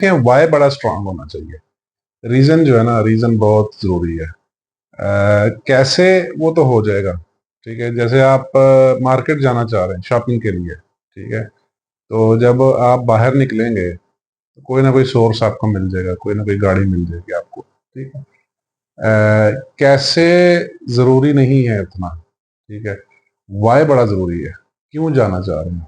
Y बड़ा strong होना चाहिए। रीजन जो है ना, रीजन बहुत जरूरी है। कैसे, वो तो हो जाएगा। ठीक है, जैसे आप मार्केट जाना चाह रहे हैं शॉपिंग के लिए, ठीक है, तो जब आप बाहर निकलेंगे तो कोई ना कोई सोर्स आपको मिल जाएगा, कोई ना कोई गाड़ी मिल जाएगी आपको। ठीक है। कैसे जरूरी नहीं है इतना। ठीक है। वाई बड़ा जरूरी है। क्यों जाना चाह रहे हैं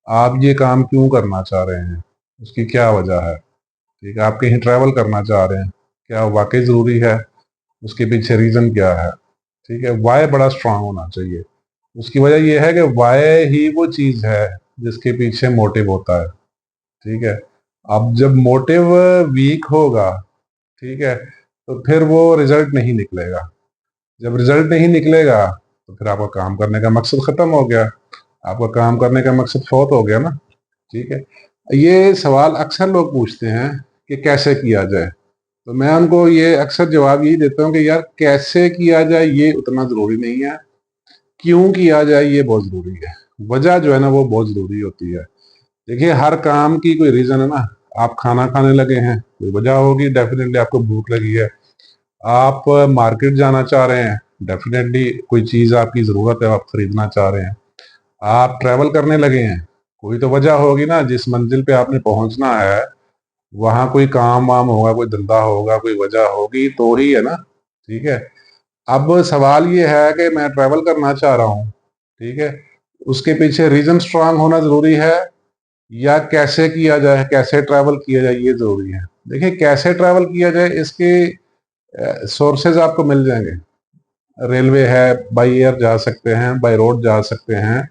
आप, ये काम क्यों करना चाह रहे हैं, उसकी क्या वजह है। ठीक है, आप कहीं ट्रैवल करना चाह रहे हैं, क्या वाकई जरूरी है, उसके पीछे रीजन क्या है। ठीक है, वाई बड़ा स्ट्रांग होना चाहिए। उसकी वजह यह है कि वाई ही वो चीज है जिसके पीछे मोटिव होता है। ठीक है। अब जब मोटिव वीक होगा, ठीक है, तो फिर वो रिजल्ट नहीं निकलेगा। जब रिजल्ट नहीं निकलेगा तो फिर आपका काम करने का मकसद खत्म हो गया, आपका काम करने का मकसद फौत हो गया ना। ठीक है। ये सवाल अक्सर लोग पूछते हैं कि कैसे किया जाए, तो मैं उनको ये अक्सर जवाब यही देता हूँ कि यार कैसे किया जाए ये उतना जरूरी नहीं है, क्यों किया जाए ये बहुत जरूरी है। वजह जो है ना वो बहुत जरूरी होती है। देखिए, हर काम की कोई रीजन है ना। आप खाना खाने लगे हैं, कोई वजह होगी, डेफिनेटली आपको भूख लगी है। आप मार्केट जाना चाह रहे हैं, डेफिनेटली कोई चीज आपकी जरूरत है, आप खरीदना चाह रहे हैं। आप ट्रैवल करने लगे हैं, कोई तो वजह होगी ना, जिस मंजिल पे आपने पहुंचना है वहां कोई काम वाम होगा, कोई धंधा होगा, कोई वजह होगी तो ही है ना। ठीक है। अब सवाल ये है कि मैं ट्रैवल करना चाह रहा हूँ, ठीक है, उसके पीछे रीजन स्ट्रांग होना जरूरी है, या कैसे किया जाए, कैसे ट्रैवल किया जाए ये जरूरी है। देखिए, कैसे ट्रैवल किया जाए इसके सोर्सेज आपको मिल जाएंगे। रेलवे है, बाई एयर जा सकते हैं, बाई रोड जा सकते हैं,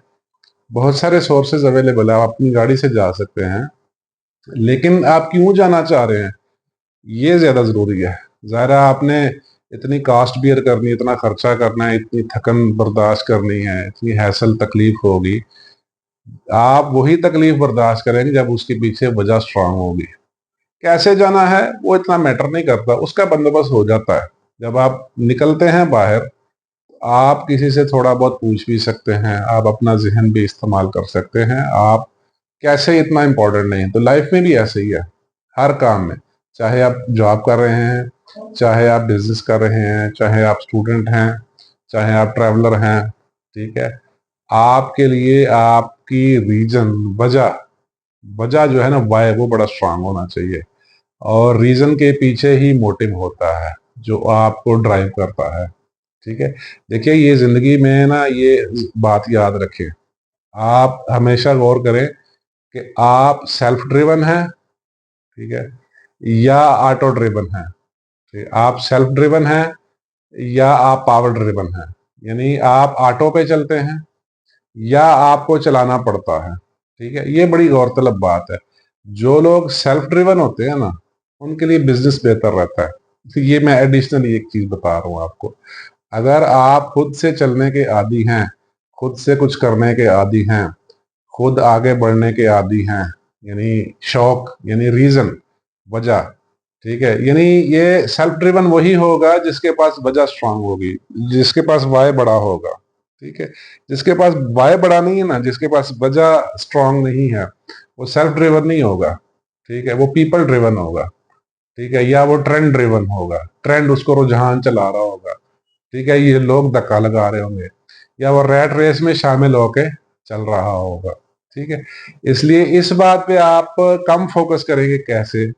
बहुत सारे सोर्सेज अवेलेबल है, आप अपनी गाड़ी से जा सकते हैं। लेकिन आप क्यों जाना चाह रहे हैं ये ज्यादा जरूरी है। ज़ाहिर आपने इतनी कास्ट बियर करनी है, इतना खर्चा करना है, इतनी थकन बर्दाश्त करनी है, इतनी हैसल तकलीफ होगी। आप वही तकलीफ बर्दाश्त करेंगे जब उसके पीछे वजह स्ट्रांग होगी। कैसे जाना है वो इतना मैटर नहीं करता, उसका बंदोबस्त हो जाता है। जब आप निकलते हैं बाहर, आप किसी से थोड़ा बहुत पूछ भी सकते हैं, आप अपना जहन भी इस्तेमाल कर सकते हैं। आप कैसे इतना इम्पोर्टेंट नहीं है, तो लाइफ में भी ऐसे ही है। हर काम में, चाहे आप जॉब कर रहे हैं, चाहे आप बिजनेस कर रहे हैं, चाहे आप स्टूडेंट हैं, चाहे आप ट्रैवलर हैं, ठीक है, आपके लिए आपकी रीजन, वजह, वजह जो है ना वाई, वो बड़ा स्ट्रांग होना चाहिए। और रीजन के पीछे ही मोटिव होता है जो आपको ड्राइव करता है। ठीक है। देखिए, ये जिंदगी में ना ये बात याद रखें, आप हमेशा गौर करें कि आप सेल्फ ड्रिवन हैं, ठीक है, या ऑटो ड्रिवन हैं। ठीक है? आप सेल्फ ड्रिवन हैं या आप पावर ड्रिवन हैं, यानी आप ऑटो पे चलते हैं या आपको चलाना पड़ता है। ठीक है, ये बड़ी गौरतलब बात है। जो लोग सेल्फ ड्रिवन होते हैं ना, उनके लिए बिजनेस बेहतर रहता है। तो ये मैं एडिशनली एक चीज बता रहा हूँ आपको। अगर आप खुद से चलने के आदी हैं, खुद से कुछ करने के आदी हैं, खुद आगे बढ़ने के आदी हैं, यानी शौक, यानी रीजन, वजह, ठीक है, यानी ये सेल्फ ड्रिवन वही होगा जिसके पास वजह स्ट्रांग होगी, जिसके पास वाई बड़ा होगा। ठीक है। जिसके पास वाई बड़ा नहीं है ना, जिसके पास वजह स्ट्रांग नहीं है, वो सेल्फ ड्रिवन नहीं होगा। ठीक है, वो पीपल ड्रिवन होगा। ठीक है, या वो ट्रेंड ड्रिवन होगा, ट्रेंड उसको रुझान चला रहा होगा। ठीक है, ये लोग धक्का लगा रहे होंगे, या वो रैट रेस में शामिल होके चल रहा होगा। ठीक है। इसलिए इस बात पे आप कम फोकस करेंगे कैसे,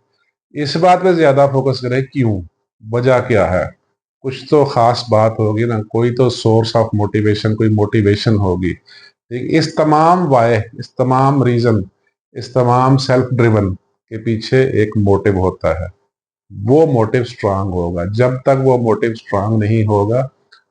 इस बात पे ज्यादा फोकस करें क्यों, वजह क्या है। कुछ तो खास बात होगी ना, कोई तो सोर्स ऑफ मोटिवेशन, कोई मोटिवेशन होगी। ठीक, इस तमाम वाय, इस तमाम रीजन, इस तमाम सेल्फ ड्रिवन के पीछे एक मोटिव होता है। वो मोटिव स्ट्रांग होगा। जब तक वो मोटिव स्ट्रांग नहीं होगा,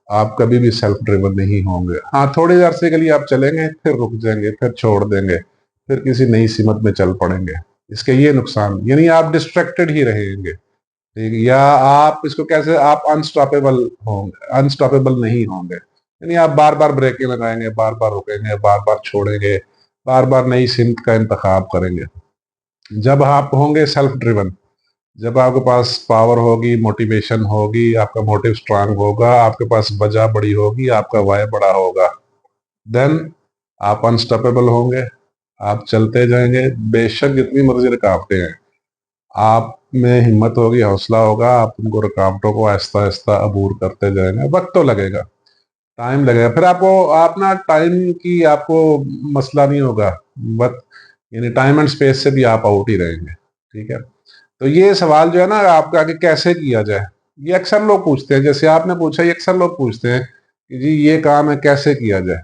आप कभी भी सेल्फ ड्रिवन नहीं होंगे। हाँ, थोड़े अरसे के लिए आप चलेंगे, फिर रुक जाएंगे, फिर छोड़ देंगे, फिर किसी नई सिमत में चल पड़ेंगे। इसके ये नुकसान, यानी आप डिस्ट्रैक्टेड ही रहेंगे। ठीक, या आप इसको कैसे, आप अनस्टॉपेबल होंगे, अनस्टॉपेबल नहीं होंगे, यानी आप बार बार ब्रेकें लगाएंगे, बार बार रुकेंगे, बार बार छोड़ेंगे, बार बार नई सिमत का इंतखाब करेंगे। जब आप होंगे सेल्फ ड्रिवन, जब आपके पास पावर होगी, मोटिवेशन होगी, आपका मोटिव स्ट्रांग होगा, आपके पास वजह बड़ी होगी, आपका वाय बड़ा होगा, देन आप अनस्टॉपेबल होंगे। आप चलते जाएंगे, बेशक जितनी मर्जी रुकावटें हैं, आप में हिम्मत होगी, हौसला होगा, आप उनको रुकावटों को आहिस्ता आहिस्ता अबूर करते जाएंगे। वक्त तो लगेगा, टाइम लगेगा, फिर आपको आप ना टाइम की आपको मसला नहीं होगा। बट यानी टाइम एंड स्पेस से भी आप आउट ही रहेंगे। ठीक है। तो ये सवाल जो है ना आपका कि कैसे किया जाए, ये अक्सर लोग पूछते हैं। जैसे आपने पूछा, ये अक्सर लोग पूछते हैं कि जी ये काम है कैसे किया जाए।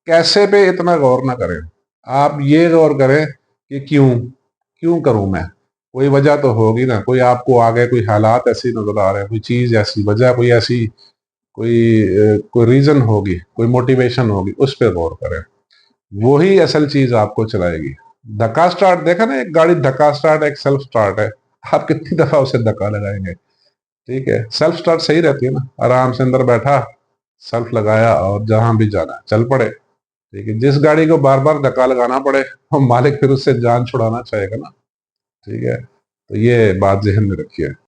कैसे पे इतना गौर ना करें, आप ये गौर करें कि क्यों क्यों करूं मैं। कोई वजह तो होगी ना, कोई आपको आगे कोई हालात ऐसी नजर आ रहे हैं, कोई चीज ऐसी वजह, कोई ऐसी कोई रीजन होगी, कोई मोटिवेशन होगी, उस पर गौर करें। वही असल चीज आपको चलाएगी। धक्का स्टार्ट देखा ना, एक गाड़ी धक्का स्टार्ट एक सेल्फ स्टार्ट है। आप कितनी दफा उसे धक्का लगाएंगे। ठीक है, सेल्फ स्टार्ट सही रहती है ना, आराम से अंदर बैठा, सेल्फ लगाया और जहां भी जाना है, चल पड़े। ठीक है, जिस गाड़ी को बार बार धक्का लगाना पड़े, तो मालिक फिर उससे जान छुड़ाना चाहेगा ना। ठीक है, तो ये बात जहन में रखिए।